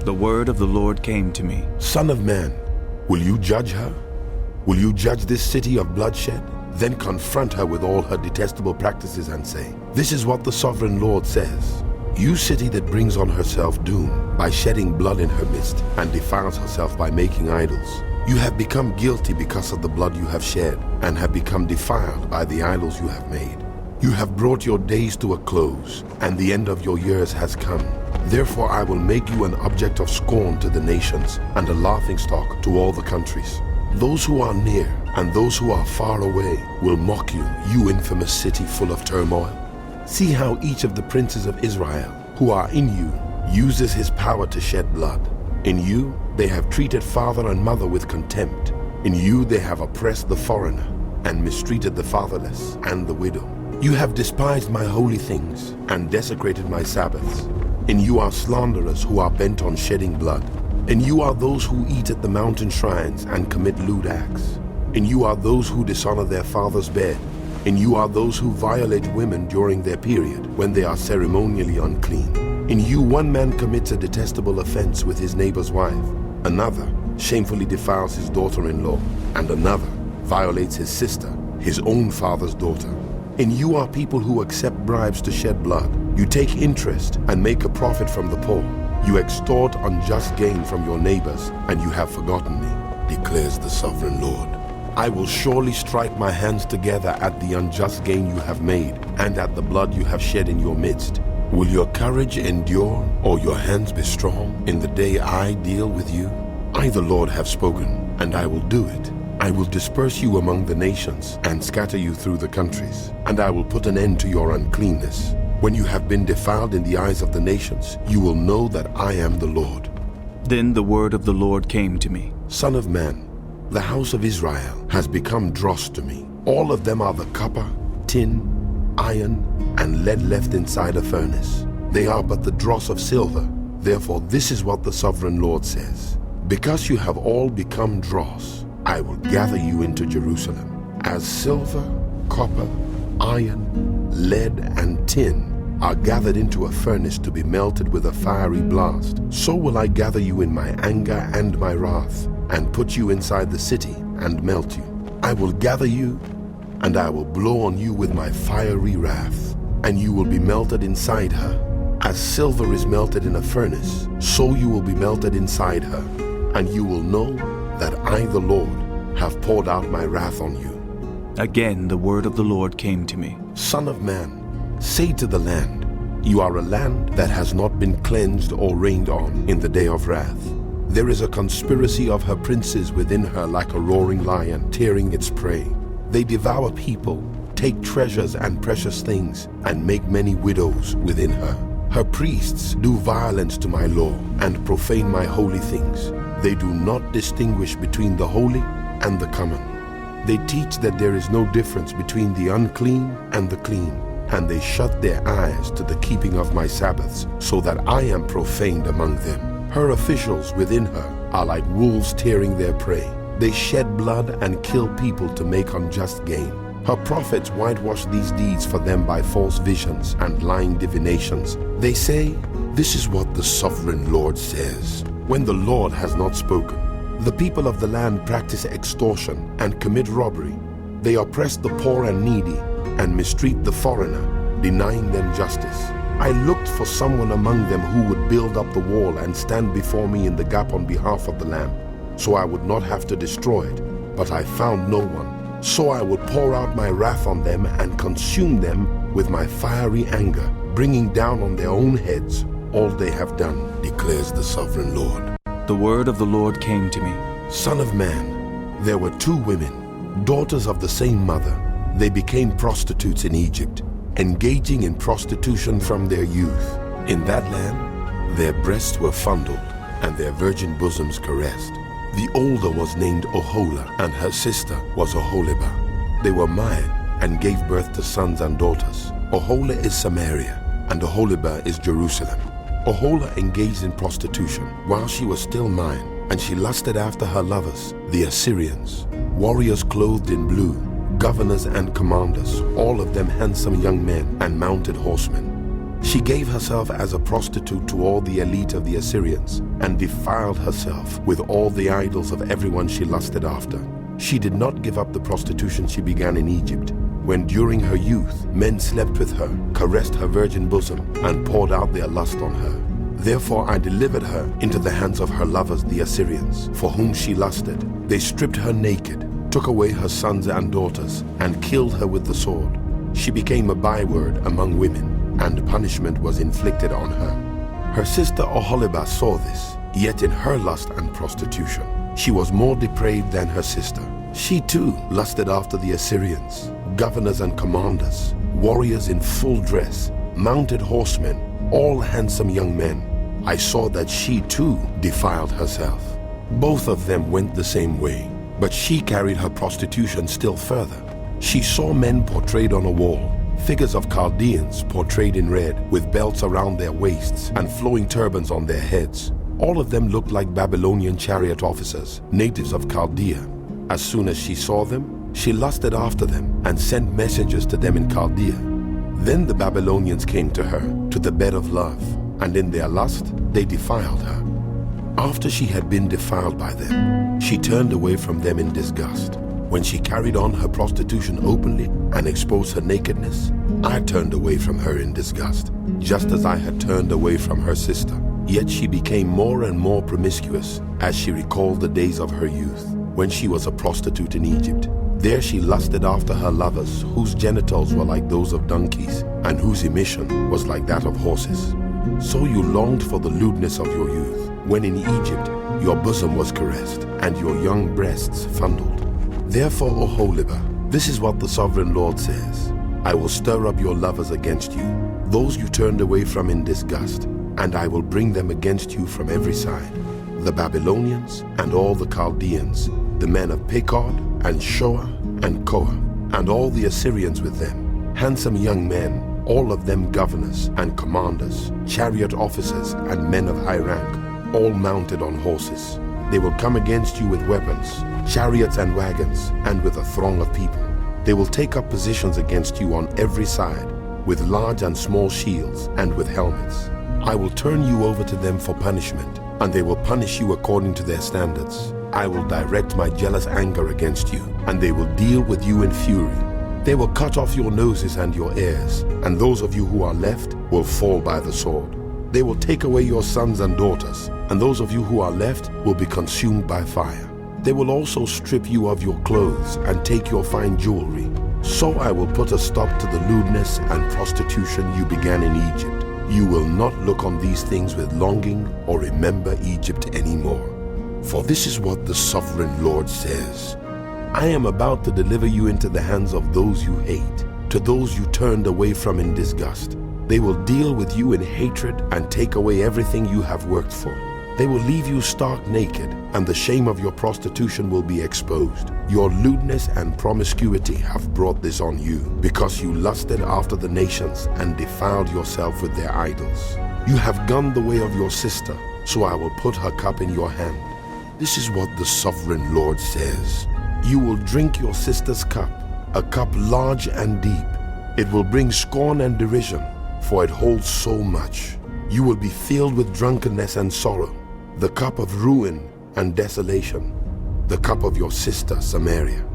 The word of the Lord came to me. Son of man, will you judge her? Will you judge this city of bloodshed? Then confront her with all her detestable practices and say, this is what the sovereign Lord says. You city that brings on herself doom by shedding blood in her midst and defiles herself by making idols. You have become guilty because of the blood you have shed and have become defiled by the idols you have made. You have brought your days to a close and the end of your years has come. Therefore I will make you an object of scorn to the nations and a laughingstock to all the countries. Those who are near and those who are far away will mock you, you infamous city full of turmoil. See how each of the princes of Israel who are in you uses his power to shed blood. In you they have treated father and mother with contempt. In you they have oppressed the foreigner and mistreated the fatherless and the widow. You have despised my holy things and desecrated my Sabbaths. In you are slanderers who are bent on shedding blood. In you are those who eat at the mountain shrines and commit lewd acts. In you are those who dishonor their father's bed. In you are those who violate women during their period when they are ceremonially unclean. In you one man commits a detestable offense with his neighbor's wife. Another shamefully defiles his daughter-in-law. And another violates his sister, his own father's daughter. In you are people who accept bribes to shed blood. You take interest and make a profit from the poor. You extort unjust gain from your neighbors, and you have forgotten me, declares the sovereign Lord. I will surely strike my hands together at the unjust gain you have made, and at the blood you have shed in your midst. Will your courage endure, or your hands be strong, in the day I deal with you? I, the Lord, have spoken, and I will do it. I will disperse you among the nations, and scatter you through the countries, and I will put an end to your uncleanness. When you have been defiled in the eyes of the nations, you will know that I am the Lord. Then the word of the Lord came to me. Son of man, the house of Israel has become dross to me. All of them are the copper, tin, iron, and lead left inside a furnace. They are but the dross of silver. Therefore this is what the sovereign Lord says. Because you have all become dross, I will gather you into Jerusalem. As silver, copper, iron, lead, and tin are gathered into a furnace to be melted with a fiery blast, so will I gather you in my anger and my wrath, and put you inside the city and melt you. I will gather you, and I will blow on you with my fiery wrath, and you will be melted inside her. As silver is melted in a furnace, so you will be melted inside her, and you will know that I, the Lord, have poured out my wrath on you. Again the word of the Lord came to me. Son of man, say to the land, you are a land that has not been cleansed or rained on in the day of wrath. There is a conspiracy of her princes within her like a roaring lion tearing its prey. They devour people, take treasures and precious things, and make many widows within her. Her priests do violence to my law and profane my holy things. They do not distinguish between the holy and the common. They teach that there is no difference between the unclean and the clean, and they shut their eyes to the keeping of my Sabbaths, so that I am profaned among them. Her officials within her are like wolves tearing their prey. They shed blood and kill people to make unjust gain. Her prophets whitewash these deeds for them by false visions and lying divinations. They say, this is what the sovereign Lord says, when the Lord has not spoken. The people of the land practice extortion and commit robbery. They oppress the poor and needy and mistreat the foreigner, denying them justice. I looked for someone among them who would build up the wall and stand before me in the gap on behalf of the land, so I would not have to destroy it, but I found no one. So I would pour out my wrath on them and consume them with my fiery anger, bringing down on their own heads all they have done, declares the sovereign Lord. The word of the Lord came to me. Son of man, there were two women, daughters of the same mother. They became prostitutes in Egypt, engaging in prostitution from their youth. In that land, their breasts were fondled and their virgin bosoms caressed. The older was named Aholah, and her sister was Aholibah. They were mine and gave birth to sons and daughters. Aholah is Samaria, and Aholibah is Jerusalem. Aholah engaged in prostitution while she was still mine, and she lusted after her lovers, the Assyrians, warriors clothed in blue, governors and commanders, all of them handsome young men and mounted horsemen. She gave herself as a prostitute to all the elite of the Assyrians and defiled herself with all the idols of everyone she lusted after. She did not give up the prostitution she began in Egypt, when during her youth men slept with her, caressed her virgin bosom, and poured out their lust on her. Therefore I delivered her into the hands of her lovers the Assyrians, for whom she lusted. They stripped her naked, took away her sons and daughters, and killed her with the sword. She became a byword among women, and punishment was inflicted on her. Her sister Aholibah saw this, yet in her lust and prostitution, she was more depraved than her sister. She too lusted after the Assyrians, governors and commanders, warriors in full dress, mounted horsemen, all handsome young men. I saw that she too defiled herself. Both of them went the same way, but she carried her prostitution still further. She saw men portrayed on a wall, figures of Chaldeans portrayed in red, with belts around their waists and flowing turbans on their heads. All of them looked like Babylonian chariot officers, natives of Chaldea. As soon as she saw them, she lusted after them and sent messengers to them in Chaldea. Then the Babylonians came to her, to the bed of love, and in their lust they defiled her. After she had been defiled by them, she turned away from them in disgust. When she carried on her prostitution openly and exposed her nakedness, I turned away from her in disgust, just as I had turned away from her sister. Yet she became more and more promiscuous as she recalled the days of her youth, when she was a prostitute in Egypt. There she lusted after her lovers, whose genitals were like those of donkeys, and whose emission was like that of horses. So you longed for the lewdness of your youth, when in Egypt your bosom was caressed, and your young breasts fondled. Therefore, Aholibah, this is what the Sovereign Lord says: I will stir up your lovers against you, those you turned away from in disgust, and I will bring them against you from every side: the Babylonians and all the Chaldeans, the men of Pekod and Shoah and Koah, and all the Assyrians with them, handsome young men, all of them governors and commanders, chariot officers and men of high rank, all mounted on horses. They will come against you with weapons, chariots and wagons, and with a throng of people. They will take up positions against you on every side, with large and small shields and with helmets. I will turn you over to them for punishment, and they will punish you according to their standards. I will direct my jealous anger against you, and they will deal with you in fury. They will cut off your noses and your ears, and those of you who are left will fall by the sword. They will take away your sons and daughters, and those of you who are left will be consumed by fire. They will also strip you of your clothes and take your fine jewelry. So I will put a stop to the lewdness and prostitution you began in Egypt. You will not look on these things with longing or remember Egypt anymore. For this is what the Sovereign Lord says: I am about to deliver you into the hands of those you hate, to those you turned away from in disgust. They will deal with you in hatred and take away everything you have worked for. They will leave you stark naked, and the shame of your prostitution will be exposed. Your lewdness and promiscuity have brought this on you, because you lusted after the nations and defiled yourself with their idols. You have gone the way of your sister, so I will put her cup in your hand. This is what the Sovereign Lord says: You will drink your sister's cup, a cup large and deep. It will bring scorn and derision, for it holds so much. You will be filled with drunkenness and sorrow, the cup of ruin and desolation, the cup of your sister Samaria.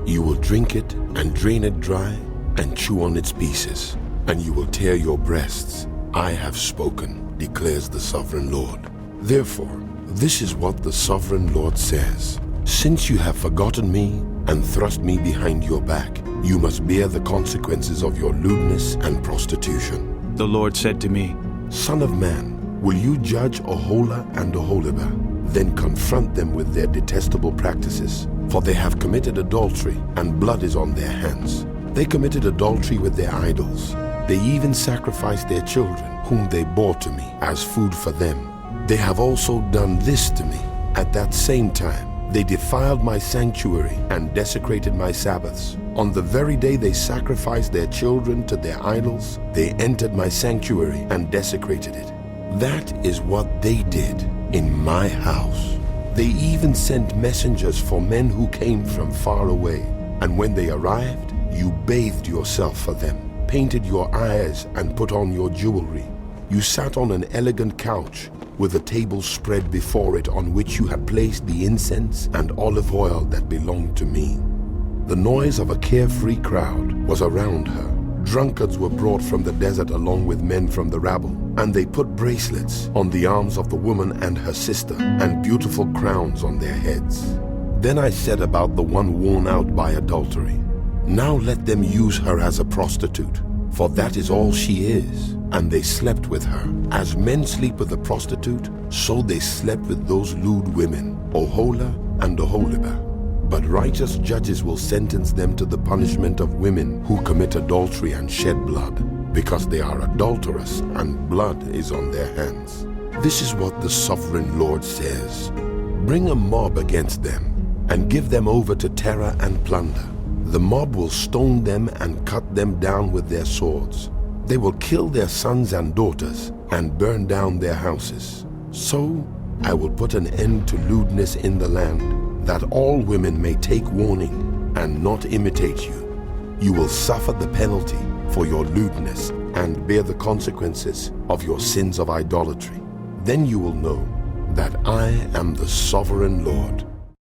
You will drink it and drain it dry and chew on its pieces, and you will tear your breasts. I have spoken, declares the Sovereign Lord. Therefore, this is what the Sovereign Lord says: Since you have forgotten me and thrust me behind your back, you must bear the consequences of your lewdness and prostitution. The Lord said to me, Son of man, will you judge Aholah and Aholibah? Then confront them with their detestable practices, for they have committed adultery, and blood is on their hands. They committed adultery with their idols. They even sacrificed their children, whom they bore to me, as food for them. They have also done this to me. At that same time, they defiled my sanctuary and desecrated my Sabbaths. On the very day they sacrificed their children to their idols, they entered my sanctuary and desecrated it. That is what they did in my house. They even sent messengers for men who came from far away, and when they arrived, you bathed yourself for them, painted your eyes and put on your jewelry. You sat on an elegant couch with a table spread before it on which you had placed the incense and olive oil that belonged to me. The noise of a carefree crowd was around her. Drunkards were brought from the desert along with men from the rabble, and they put bracelets on the arms of the woman and her sister, and beautiful crowns on their heads. Then I said about the one worn out by adultery, now let them use her as a prostitute, for that is all she is. And they slept with her. As men sleep with a prostitute, so they slept with those lewd women, Aholah and Aholibah. But righteous judges will sentence them to the punishment of women who commit adultery and shed blood, because they are adulterous and blood is on their hands. This is what the sovereign Lord says. Bring a mob against them and give them over to terror and plunder. The mob will stone them and cut them down with their swords. They will kill their sons and daughters and burn down their houses. So I will put an end to lewdness in the land, that all women may take warning and not imitate you. You will suffer the penalty for your lewdness and bear the consequences of your sins of idolatry. Then you will know that I am the sovereign Lord.